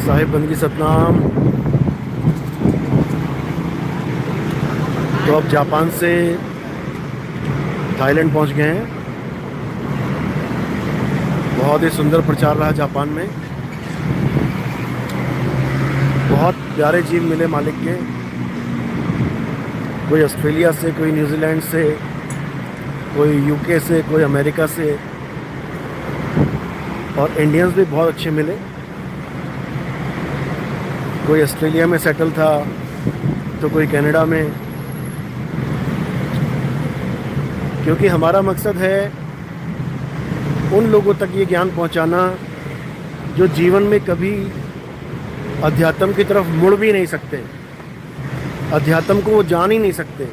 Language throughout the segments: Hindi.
साहिब बंदगी सतनाम। तो अब जापान से थाईलैंड पहुंच गए हैं। बहुत ही सुंदर प्रचार रहा जापान में। बहुत प्यारे जीव मिले मालिक के। कोई ऑस्ट्रेलिया से, कोई न्यूजीलैंड से, कोई यूके से, कोई अमेरिका से, और इंडियंस भी बहुत अच्छे मिले। कोई ऑस्ट्रेलिया में सेटल था तो कोई कनाडा में। क्योंकि हमारा मकसद है उन लोगों तक ये ज्ञान पहुंचाना जो जीवन में कभी अध्यात्म की तरफ मुड़ भी नहीं सकते, अध्यात्म को वो जान ही नहीं सकते,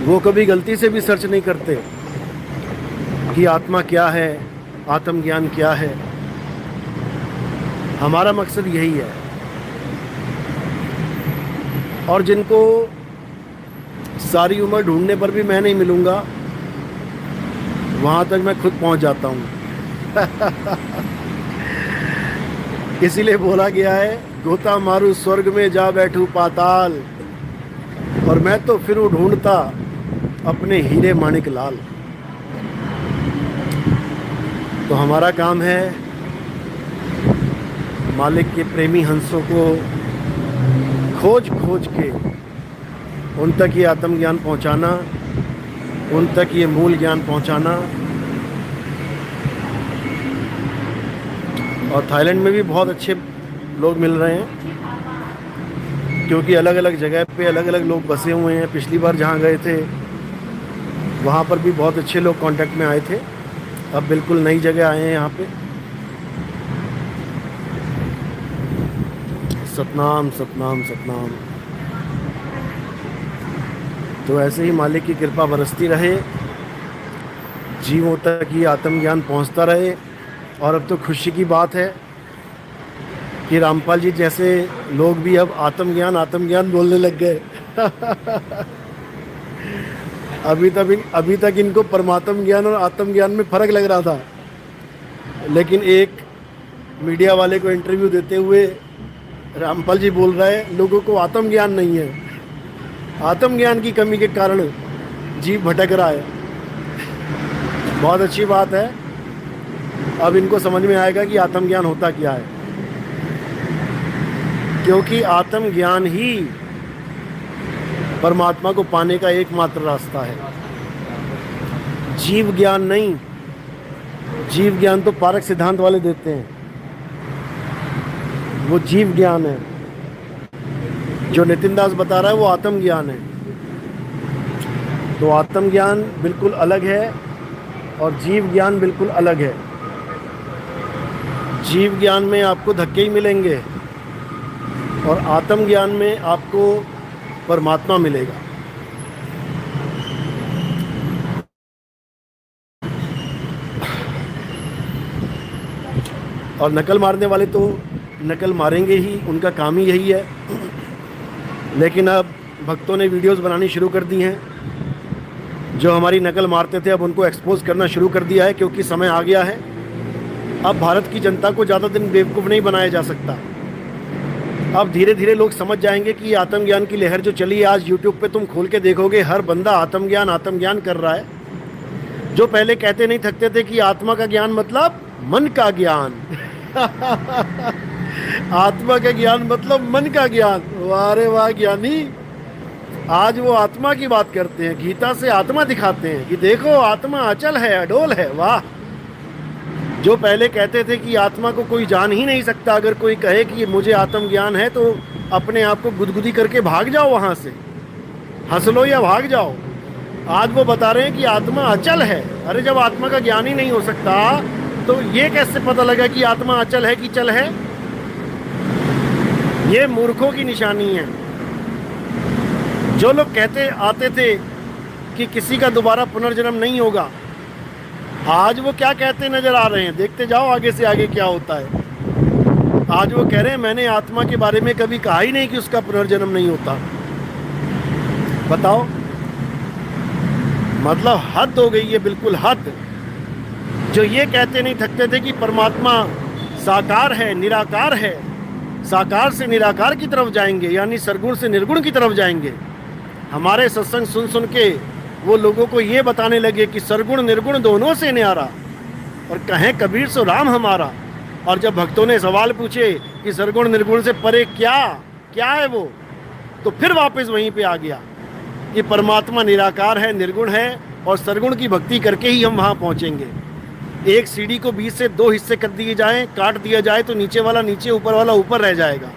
वो कभी गलती से भी सर्च नहीं करते कि आत्मा क्या है, आत्मज्ञान क्या है। हमारा मकसद यही है। और जिनको सारी उम्र ढूंढने पर भी मैं नहीं मिलूँगा, वहाँ तक मैं खुद पहुँच जाता हूँ। इसीलिए बोला गया है, गोता मारू स्वर्ग में जा बैठूं पाताल, और मैं तो फिर ढूंढता अपने हीरे माणिक लाल। तो हमारा काम है मालिक के प्रेमी हंसों को खोज खोज के उन तक ये आत्मज्ञान पहुंचाना, उन तक ये मूल ज्ञान पहुंचाना। और थाईलैंड में भी बहुत अच्छे लोग मिल रहे हैं, क्योंकि अलग अलग जगह पे अलग अलग लोग बसे हुए हैं। पिछली बार जहाँ गए थे वहाँ पर भी बहुत अच्छे लोग कांटेक्ट में आए थे। अब बिल्कुल नई जगह आए हैं यहाँ पे। सतनाम सतनाम सतनाम। तो ऐसे ही मालिक की कृपा बरसती रहे, जीवों तक ये आत्मज्ञान पहुँचता रहे। और अब तो खुशी की बात है कि रामपाल जी जैसे लोग भी अब आत्मज्ञान बोलने लग गए। अभी तक इनको परमात्म ज्ञान और आत्मज्ञान में फ़र्क लग रहा था, लेकिन एक मीडिया वाले को इंटरव्यू देते हुए रामपाल जी बोल रहे हैं लोगों को आत्मज्ञान नहीं है, आत्मज्ञान की कमी के कारण जीव भटक रहा है। बहुत अच्छी बात है। अब इनको समझ में आएगा कि आत्मज्ञान होता क्या है, क्योंकि आत्मज्ञान ही परमात्मा को पाने का एकमात्र रास्ता है, जीव ज्ञान नहीं। जीव ज्ञान तो पारक सिद्धांत वाले देते हैं, वो जीव ज्ञान है। जो नितिन दास बता रहा है वो आत्मज्ञान है। तो आत्मज्ञान बिल्कुल अलग है और जीव ज्ञान बिल्कुल अलग है। जीव ज्ञान में आपको धक्के ही मिलेंगे और आत्मज्ञान में आपको परमात्मा मिलेगा। और नकल मारने वाले तो नकल मारेंगे ही, उनका काम ही यही है। लेकिन अब भक्तों ने वीडियोस बनानी शुरू कर दी हैं। जो हमारी नकल मारते थे अब उनको एक्सपोज करना शुरू कर दिया है, क्योंकि समय आ गया है। अब भारत की जनता को ज़्यादा दिन बेवकूफ़ नहीं बनाया जा सकता। अब धीरे धीरे लोग समझ जाएंगे कि आत्मज्ञान की लहर जो चली है, आज यूट्यूब पे तुम खोल के देखोगे हर बंदा आत्मज्ञान कर रहा है। जो पहले कहते नहीं थकते थे कि आत्मा का ज्ञान मतलब मन का ज्ञान। आत्मा का ज्ञान मतलब मन का ज्ञान। वाह रे वाह ज्ञानी, आज वो आत्मा की बात करते हैं, गीता से आत्मा दिखाते हैं कि देखो आत्मा अचल है, अडोल है। वाह। जो पहले कहते थे कि आत्मा को कोई जान ही नहीं सकता, अगर कोई कहे कि मुझे आत्मज्ञान है तो अपने आप को गुदगुदी करके भाग जाओ, वहाँ से हंस लो या भाग जाओ। आज वो बता रहे हैं कि आत्मा अचल है। अरे जब आत्मा का ज्ञान ही नहीं हो सकता तो ये कैसे पता लगा कि आत्मा अचल है कि चल है? ये मूर्खों की निशानी है। जो लोग कहते आते थे कि किसी का दोबारा पुनर्जन्म नहीं होगा, आज वो क्या कहते नजर आ रहे हैं? देखते जाओ आगे से आगे क्या होता है। आज वो कह रहे हैं मैंने आत्मा के बारे में कभी कहा ही नहीं कि उसका पुनर्जन्म नहीं होता। बताओ, मतलब हद हो गई है, बिल्कुल हद। जो ये कहते नहीं थकते थे कि परमात्मा साकार है, निराकार है। साकार से निराकार की तरफ जाएंगे, यानी सरगुण से निर्गुण की तरफ जाएंगे। हमारे सत्संग सुन सुन के वो लोगों को ये बताने लगे कि सरगुण निर्गुण दोनों से न्यारा, और कहें कबीर सो राम हमारा। और जब भक्तों ने सवाल पूछे कि सरगुण निर्गुण से परे क्या क्या है वो, तो फिर वापस वहीं पे आ गया कि परमात्मा निराकार है, निर्गुण है, और सरगुण की भक्ति करके ही हम वहाँ पहुँचेंगे। एक सीढ़ी को बीच से दो हिस्से कर दिए जाएं, काट दिया जाए, तो नीचे वाला नीचे, ऊपर वाला ऊपर रह जाएगा।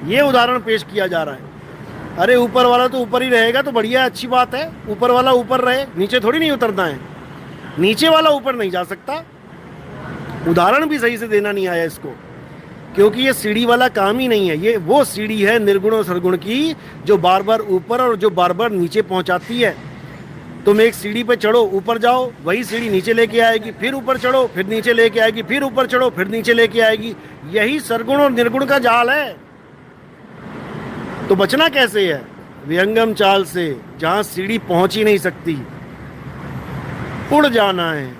ये उदाहरण पेश किया जा रहा है। अरे ऊपर वाला तो ऊपर ही रहेगा तो बढ़िया, अच्छी बात है, ऊपर वाला ऊपर रहे, नीचे थोड़ी नहीं उतरना है। नीचे वाला ऊपर नहीं जा सकता। उदाहरण भी सही से देना नहीं आया इसको, क्योंकि ये सीढ़ी वाला काम ही नहीं है। ये वो सीढ़ी है निर्गुण और सरगुण की, जो बार बार ऊपर और जो बार बार नीचे पहुंचाती है। तुम एक सीढ़ी पे चढ़ो, ऊपर जाओ, वही सीढ़ी नीचे लेके आएगी, फिर ऊपर चढ़ो, फिर नीचे लेके आएगी, फिर ऊपर चढ़ो, फिर नीचे लेके आएगी। यही सरगुण और निर्गुण का जाल है। तो बचना कैसे है? विहंगम चाल से, जहां सीढ़ी पहुंच ही नहीं सकती, उड़ जाना है।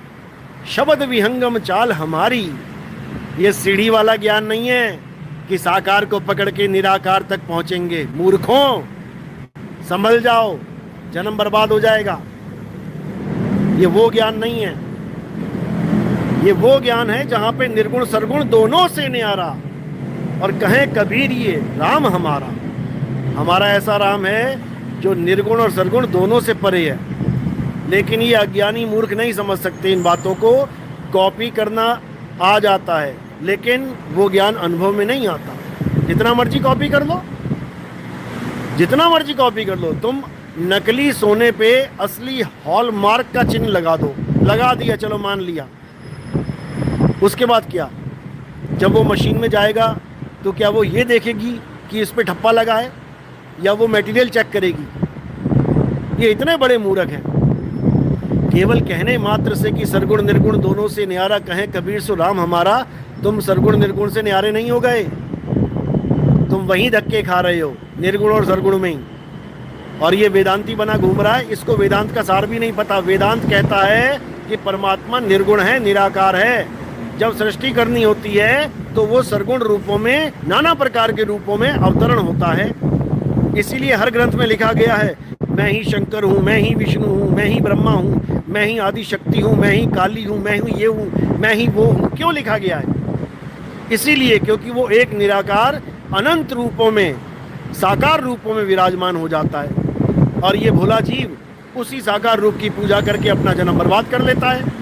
शब्द विहंगम चाल हमारी। ये सीढ़ी वाला ज्ञान नहीं है कि साकार को पकड़ के निराकार तक पहुंचेंगे। मूर्खों, संभल जाओ, जन्म बर्बाद हो जाएगा। ये वो ज्ञान नहीं है। ये वो ज्ञान है जहां पे निर्गुण सरगुण दोनों से न्यारा, और कहें कबीर ये राम हमारा। हमारा ऐसा राम है जो निर्गुण और सरगुण दोनों से परे है। लेकिन ये अज्ञानी मूर्ख नहीं समझ सकते इन बातों को। कॉपी करना आ जाता है, लेकिन वो ज्ञान अनुभव में नहीं आता। जितना मर्जी कॉपी कर लो, जितना मर्जी कॉपी कर लो, तुम नकली सोने पे असली हॉलमार्क का चिन्ह लगा दो, लगा दिया, चलो मान लिया। उसके बाद क्या? जब वो मशीन में जाएगा तो क्या वो ये देखेगी कि इस पे ठप्पा लगा है, या वो मटेरियल चेक करेगी? ये इतने बड़े मूर्ख हैं। केवल कहने मात्र से कि सरगुण निर्गुण दोनों से न्यारा, कहें कबीर सो राम हमारा, तुम सरगुण निर्गुण से न्यारे नहीं हो गए। तुम वहीं धक्के खा रहे हो, निर्गुण और सरगुण में ही। और ये वेदांती बना घूम रहा है, इसको वेदांत का सार भी नहीं पता। वेदांत कहता है कि परमात्मा निर्गुण है, निराकार है। जब सृष्टि करनी होती है तो वो सरगुण रूपों में, नाना प्रकार के रूपों में अवतरण होता है। इसीलिए हर ग्रंथ में लिखा गया है, मैं ही शंकर हूँ, मैं ही विष्णु हूँ, मैं ही ब्रह्मा हूँ, मैं ही आदि शक्ति हूँ, मैं ही काली हूँ, मैं हूँ ये हूँ, मैं ही वो हूँ। क्यों लिखा गया है? इसीलिए क्योंकि वो एक निराकार अनंत रूपों में, साकार रूपों में विराजमान हो जाता है। और ये भोला जीव उसी साकार रूप की पूजा करके अपना जन्म बर्बाद कर लेता है।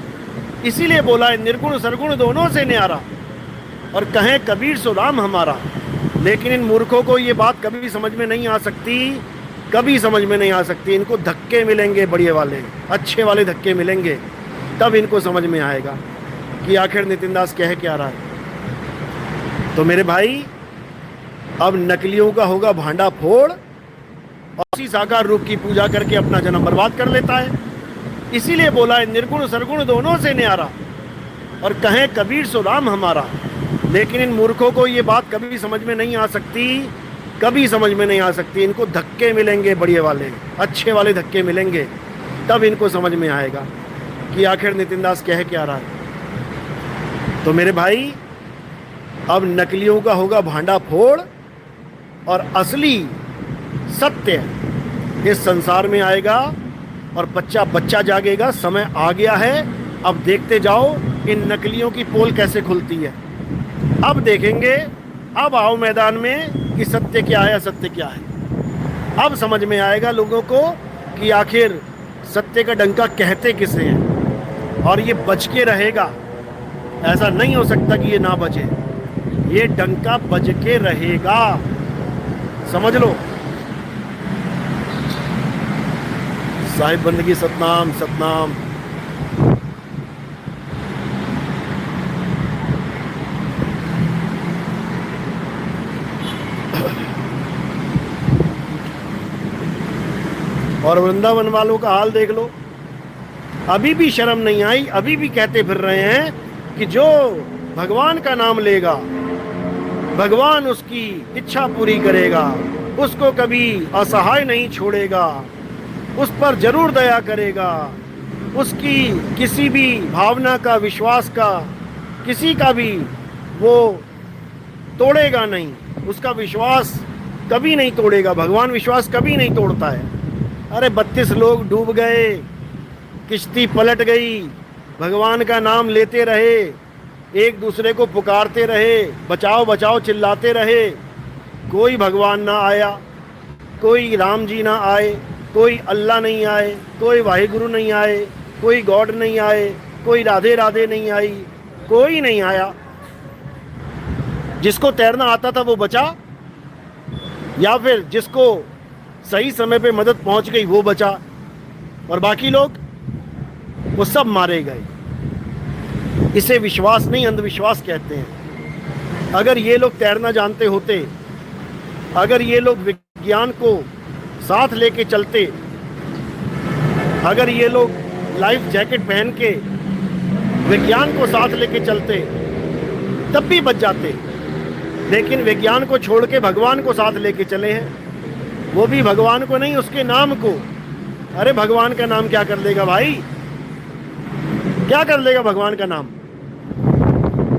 इसीलिए बोला है निर्गुण सरगुण दोनों से न्यारा, और कहें कबीर सो राम हमारा। लेकिन इन मूर्खों को ये बात कभी समझ में नहीं आ सकती, कभी समझ में नहीं आ सकती। इनको धक्के मिलेंगे, बढ़िया वाले, अच्छे वाले धक्के मिलेंगे, तब इनको समझ में आएगा कि आखिर नितिन दास कह क्या रहा है। तो मेरे भाई, अब नकलियों का होगा भांडा फोड़, और उसी साकार रूप की पूजा करके अपना जन्म बर्बाद कर लेता है। इसीलिए बोला है निर्गुण सरगुण दोनों से न्यारा, और कहें कबीर सो राम हमारा। लेकिन इन मूर्खों को ये बात कभी समझ में नहीं आ सकती, कभी समझ में नहीं आ सकती। इनको धक्के मिलेंगे, बढ़िया वाले, अच्छे वाले धक्के मिलेंगे, तब इनको समझ में आएगा कि आखिर नितिन दास कह क्या रहा है। तो मेरे भाई, अब नकलियों का होगा भांडा फोड़, और असली सत्य इस संसार में आएगा, और बच्चा बच्चा जागेगा। समय आ गया है, अब देखते जाओ इन नकलियों की पोल कैसे खुलती है। अब देखेंगे, अब आओ मैदान में कि सत्य क्या है, असत्य क्या है। अब समझ में आएगा लोगों को कि आखिर सत्य का डंका कहते किसे हैं, और ये बच के रहेगा। ऐसा नहीं हो सकता कि ये ना बचे, ये डंका बज के रहेगा, समझ लो। साहिब बंदगी सतनाम सतनाम। और वृंदावन वालों का हाल देख लो, अभी भी शर्म नहीं आई, अभी भी कहते फिर रहे हैं कि जो भगवान का नाम लेगा, भगवान उसकी इच्छा पूरी करेगा, उसको कभी असहाय नहीं छोड़ेगा, उस पर जरूर दया करेगा, उसकी किसी भी भावना का, विश्वास का, किसी का भी वो तोड़ेगा नहीं, उसका विश्वास कभी नहीं तोड़ेगा। भगवान विश्वास कभी नहीं तोड़ता है। अरे 32 लोग डूब गए, किश्ती पलट गई, भगवान का नाम लेते रहे, एक दूसरे को पुकारते रहे, बचाओ बचाओ चिल्लाते रहे, कोई भगवान ना आया, कोई राम जी ना आए, कोई अल्लाह नहीं आए, कोई वाहिगुरु नहीं आए, कोई गॉड नहीं आए, कोई राधे राधे नहीं आई, कोई नहीं आया। जिसको तैरना आता था वो बचा, या फिर जिसको सही समय पे मदद पहुंच गई वो बचा, और बाकी लोग वो सब मारे गए। इसे विश्वास नहीं अंधविश्वास कहते हैं। अगर ये लोग तैरना जानते होते, अगर ये लोग विज्ञान को साथ लेके चलते, अगर ये लोग लाइफ जैकेट पहन के विज्ञान को साथ लेके चलते तब भी बच जाते। लेकिन विज्ञान को छोड़ के भगवान को साथ लेके चले हैं, वो भी भगवान को नहीं, उसके नाम को। अरे भगवान का नाम क्या कर लेगा भाई, क्या कर लेगा भगवान का नाम?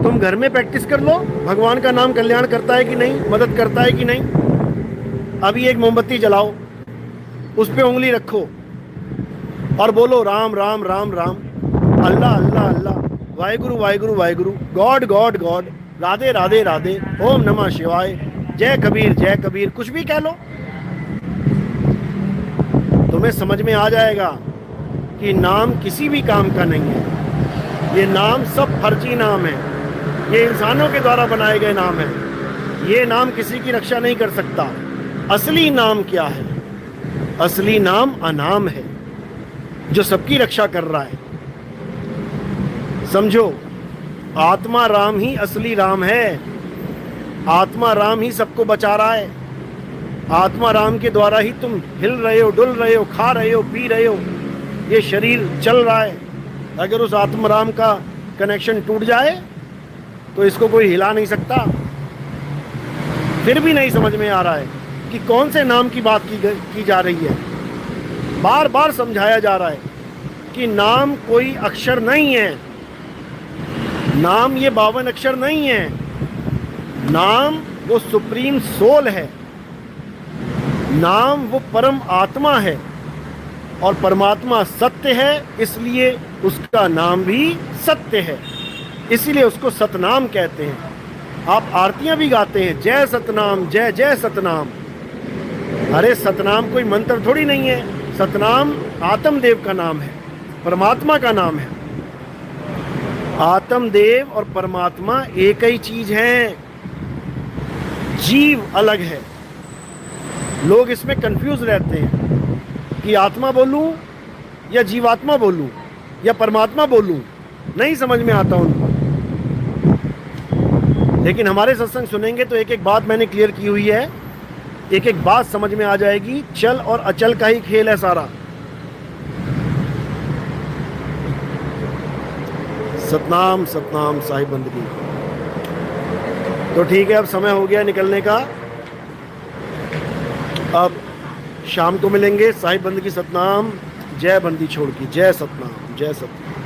तुम घर में प्रैक्टिस कर लो, भगवान का नाम कल्याण करता है कि नहीं, मदद करता है कि नहीं। अभी एक मोमबत्ती जलाओ, उस पे उंगली रखो और बोलो Ram Ram Ram Ram, Allah Allah Allah, Waheguru Waheguru Waheguru, God God God, Radhe Radhe Radhe, Om नमः शिवाय, जय कबीर, कुछ भी कह लो। तुम्हें समझ में आ जाएगा कि नाम किसी भी काम का नहीं है। ये नाम सब फर्जी नाम है, ये इंसानों के द्वारा बनाए गए नाम है। ये नाम किसी की रक्षा नहीं कर सकता। असली नाम क्या है? असली नाम अनाम है, जो सबकी रक्षा कर रहा है। समझो, आत्मा राम ही असली राम है। आत्मा राम ही सबको बचा रहा है। आत्मा राम के द्वारा ही तुम हिल रहे हो, डुल रहे हो, खा रहे हो, पी रहे हो, ये शरीर चल रहा है। अगर उस आत्मा राम का कनेक्शन टूट जाए तो इसको कोई हिला नहीं सकता। फिर भी नहीं समझ में आ रहा है कि कौन से नाम की बात की जा रही है। बार बार समझाया जा रहा है कि नाम कोई अक्षर नहीं है, नाम ये 52 अक्षर नहीं है। नाम वो सुप्रीम सोल है, नाम वो परम आत्मा है, और परमात्मा सत्य है, इसलिए उसका नाम भी सत्य है, इसलिए उसको सतनाम कहते हैं। आप आरतियां भी गाते हैं, जय सतनाम, जय जय सतनाम। अरे सतनाम कोई मंत्र थोड़ी नहीं है, सतनाम आत्मदेव का नाम है, परमात्मा का नाम है। आत्मदेव और परमात्मा एक ही चीज है, जीव अलग है। लोग इसमें कंफ्यूज रहते हैं कि आत्मा बोलूं या जीवात्मा बोलूं या परमात्मा बोलूं, नहीं समझ में आता उनको। लेकिन हमारे सत्संग सुनेंगे तो एक एक बात मैंने क्लियर की हुई है, एक एक बात समझ में आ जाएगी। चल और अचल का ही खेल है सारा। सतनाम सतनाम साहिब बंदगी। तो ठीक है, अब समय हो गया निकलने का। अब शाम को मिलेंगे। साहिब बंदगी सतनाम, जय बंदी छोड़ की, जय सतनाम, जय सतनाम।